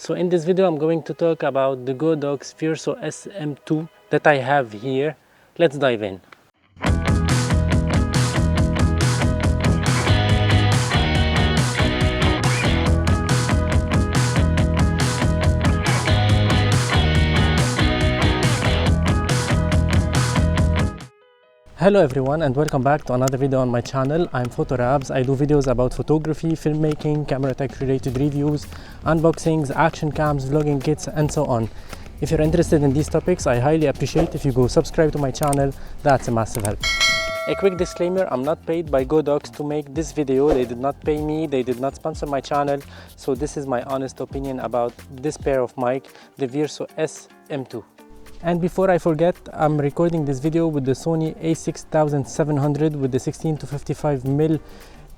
So in this video I'm going to talk about the Godox Virso SM2 that I have here. Let's dive in. Hello everyone and welcome back to another video on my channel. I'm Photorabs. I do videos about photography, filmmaking, camera tech related reviews, unboxings, action cams, vlogging kits and so on. If you're interested in these topics, I highly appreciate if you go subscribe to my channel. That's a massive help. A quick disclaimer, I'm not paid by Godox to make this video. They did not pay me, they did not sponsor my channel. So this is my honest opinion about this pair of mic, the Virso SM2. And before I forget, I'm recording this video with the Sony A6700 with the 16 to 55mm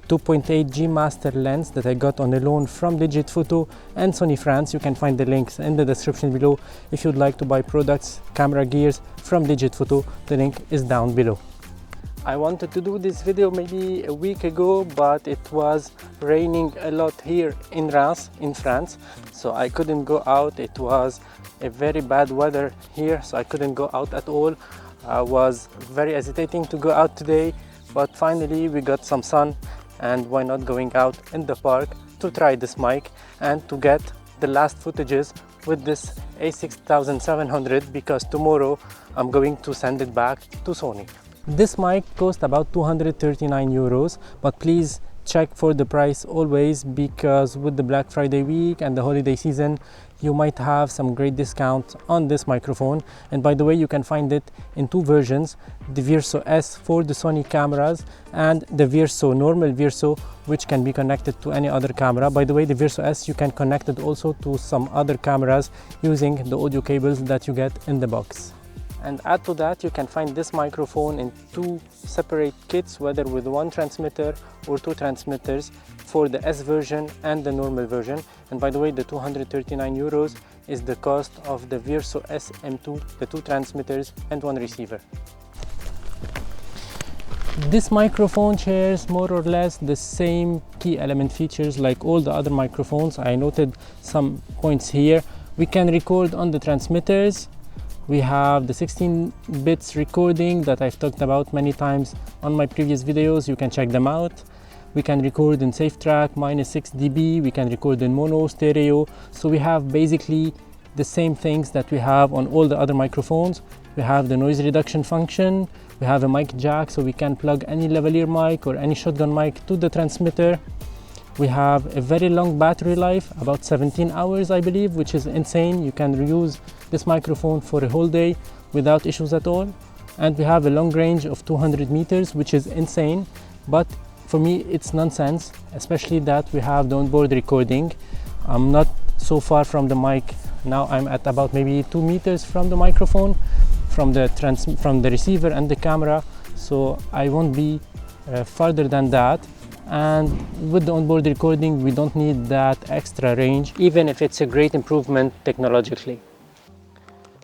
2.8G master lens that I got on a loan from Digitphoto and Sony France. You can find the links in the description below if you'd like to buy products, camera gears from Digitphoto. The link is down below. I wanted to do this video maybe a week ago, but it was raining a lot here in Reims, in France, so I couldn't go out. It was a very bad weather here, so I couldn't go out at all. I was very hesitating to go out today, but finally we got some sun, and why not going out in the park to try this mic and to get the last footages with this A6700, because tomorrow I'm going to send it back to Sony. This mic cost about 239 euros, but please check for the price always, because with the Black Friday week and the holiday season you might have some great discount on this microphone. And by the way, you can find it in two versions, the Virso S for the Sony cameras and the Virso, normal Virso, which can be connected to any other camera. By the way, the Virso S you can connect it also to some other cameras using the audio cables that you get in the box. And add to that, you can find this microphone in two separate kits, whether with one transmitter or two transmitters, for the S version and the normal version. And by the way, the 239 euros is the cost of the Virso SM2, the two transmitters and one receiver. This microphone shares more or less the same key element features like all the other microphones. I noted some points here. We can record on the transmitters. We have the 16 bits recording that I've talked about many times on my previous videos. You can check them out. We can record in safe track -6 dB. We can record in mono, stereo. So we have basically the same things that we have on all the other microphones. We have the noise reduction function. We have a mic jack, so we can plug any lavalier mic or any shotgun mic to the transmitter. We have a very long battery life, about 17 hours I believe, which is insane. You can reuse this microphone for a whole day without issues at all. And we have a long range of 200 meters, which is insane, but for me it's nonsense, especially that we have the onboard recording. I'm not so far from the mic now. I'm at about maybe 2 meters from the microphone, from the receiver and the camera, so I won't be farther than that. And with the onboard recording we don't need that extra range, even if it's a great improvement technologically.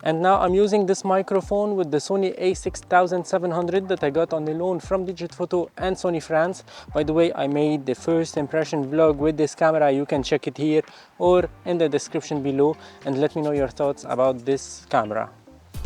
And now I'm using this microphone with the Sony A6700 that I got on the loan from Digitphoto and Sony France. By the way, I made the first impression vlog with this camera. You can check it here or in the description below, and let me know your thoughts about this camera.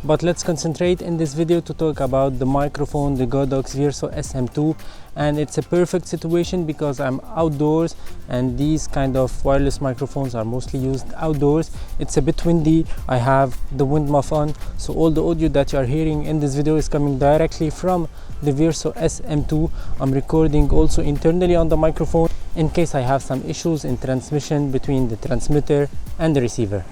But let's concentrate in this video to talk about the microphone, the Godox Virso SM2, and it's a perfect situation because I'm outdoors and these kind of wireless microphones are mostly used outdoors. It's a bit windy, I have the wind muff on, so all the audio that you are hearing in this video is coming directly from the Virso SM2. I'm recording also internally on the microphone in case I have some issues in transmission between the transmitter and the receiver.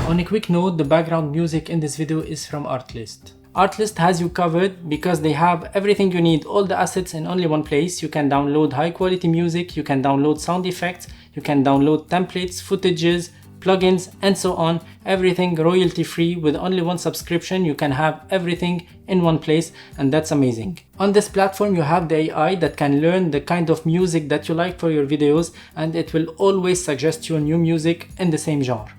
On a quick note, the background music in this video is from Artlist. Artlist has you covered because they have everything you need, all the assets in only one place. You can download high quality music, you can download sound effects, you can download templates, footages, plugins and so on. Everything royalty free with only one subscription. You can have everything in one place, and that's amazing. On this platform you have the AI that can learn the kind of music that you like for your videos, and it will always suggest you new music in the same genre.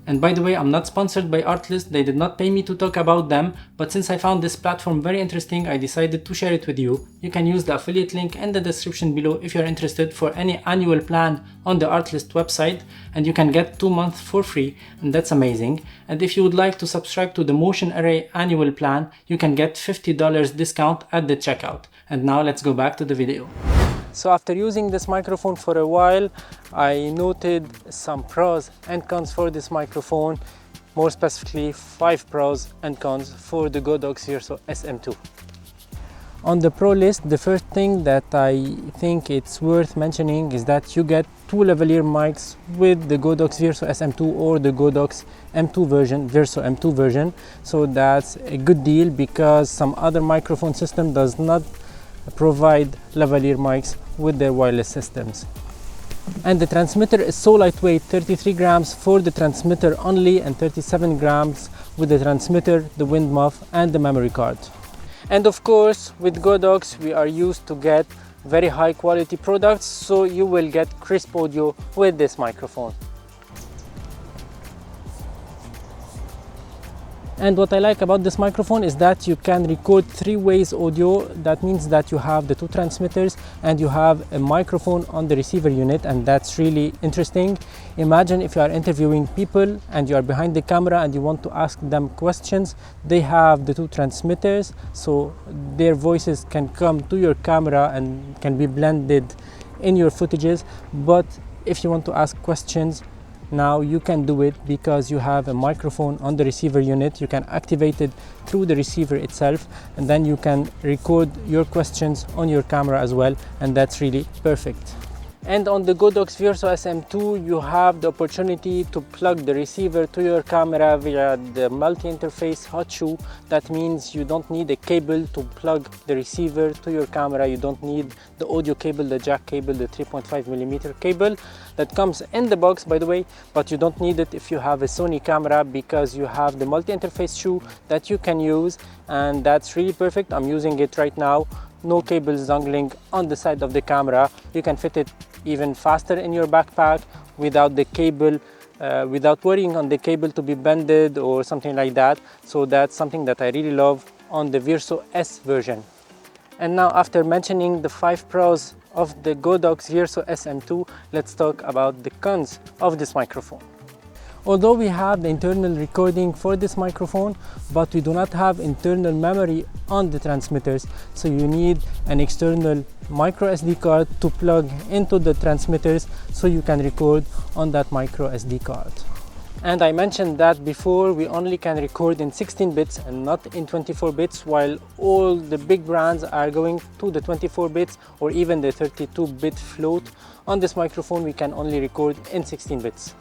And by the way, I'm not sponsored by Artlist, they did not pay me to talk about them, but since I found this platform very interesting, I decided to share it with you. You can use the affiliate link in the description below if you're interested for any annual plan on the Artlist website, and you can get 2 months for free, and that's amazing. And if you would like to subscribe to the Motion Array annual plan, you can get $50 discount at the checkout. And now let's go back to the video. So after using this microphone for a while, I noted some pros and cons for this microphone, more specifically 5 pros and cons for the Godox Virso SM2. On the pro list, the first thing that I think it's worth mentioning is that you get 2 lavalier mics with the Godox Virso SM2 or the Godox M2 version, Virso M2 version. So that's a good deal because some other microphone system does not provide lavalier mics with their wireless systems. And the transmitter is so lightweight, 33 grams for the transmitter only and 37 grams with the transmitter, the wind muff and the memory card. And of course with Godox we are used to get very high quality products, so you will get crisp audio with this microphone. And what I like about this microphone is that you can record 3 ways audio. That means that you have the 2 transmitters and you have a microphone on the receiver unit, and that's really interesting. Imagine if you are interviewing people and you are behind the camera and you want to ask them questions. They have the 2 transmitters, so their voices can come to your camera and can be blended in your footages. But if you want to ask questions, now you can do it because you have a microphone on the receiver unit. You can activate it through the receiver itself, and then you can record your questions on your camera as well, and that's really perfect. And on the Godox Virso SM2 you have the opportunity to plug the receiver to your camera via the multi-interface hot shoe. That means you don't need a cable to plug the receiver to your camera. You don't need the audio cable, the jack cable, the 3.5mm cable that comes in the box, by the way, but you don't need it if you have a Sony camera because you have the multi-interface shoe that you can use, and that's really perfect. I'm using it right now. No cables dangling on the side of the camera. You can fit it even faster in your backpack without the cable, without worrying on the cable to be bended or something like that. So that's something that I really love on the Virso S version. And now, after mentioning the 5 pros of the Godox Virso SM2, let's talk about the cons of this microphone. Although we have the internal recording for this microphone, but we do not have internal memory on the transmitters, so you need an external micro SD card to plug into the transmitters so you can record on that micro SD card. And I mentioned that before, we only can record in 16 bits and not in 24 bits, while all the big brands are going to the 24 bits or even the 32-bit float. On this microphone we can only record in 16 bits.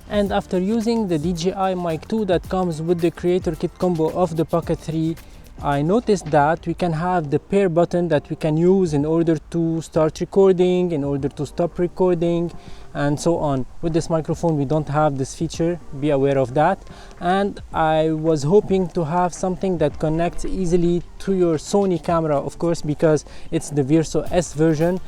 And after using the DJI Mic 2 that comes with the creator kit combo of the Pocket 3, I noticed that we can have the pair button that we can use in order to start recording, in order to stop recording, and so on. With this microphone we don't have this feature, be aware of that. And I was hoping to have something that connects easily to your Sony camera, of course, because it's the Virso S version,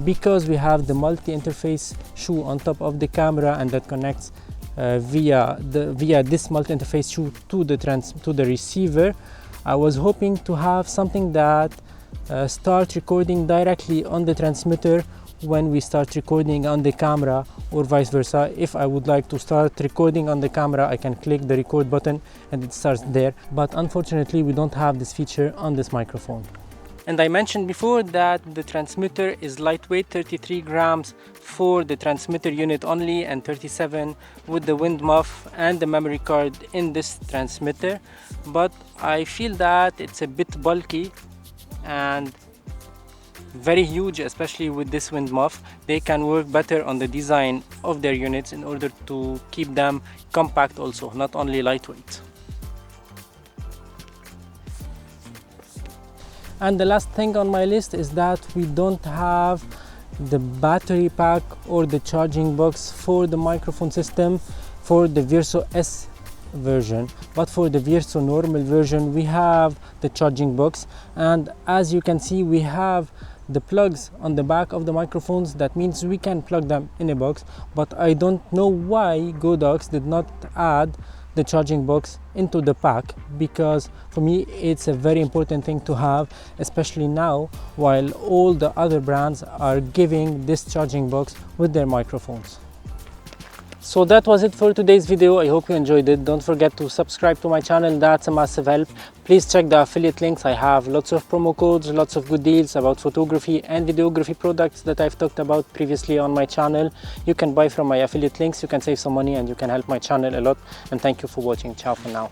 because we have the multi-interface shoe on top of the camera, and that connects via this multi-interface shoe to the receiver. I was hoping to have something that starts recording directly on the transmitter when we start recording on the camera, or vice versa. If I would like to start recording on the camera, I can click the record button and it starts there, but unfortunately we don't have this feature on this microphone. And I mentioned before that the transmitter is lightweight, 33 grams for the transmitter unit only and 37 with the wind muff and the memory card in this transmitter. But I feel that it's a bit bulky and very huge, especially with this wind muff. They can work better on the design of their units in order to keep them compact also, not only lightweight. And the last thing on my list is that we don't have the battery pack or the charging box for the microphone system for the Virso S version, but for the Virso normal version we have the charging box. And as you can see, we have the plugs on the back of the microphones. That means we can plug them in a box, but I don't know why Godox did not add the charging box into the pack, because for me it's a very important thing to have, especially now while all the other brands are giving this charging box with their microphones. So that was it for today's video. I hope you enjoyed it. Don't forget to subscribe to my channel, that's a massive help. Please check the affiliate links. I have lots of promo codes, lots of good deals about photography and videography products that I've talked about previously on my channel. You can buy from my affiliate links, you can save some money, and you can help my channel a lot. And thank you for watching. Ciao for now.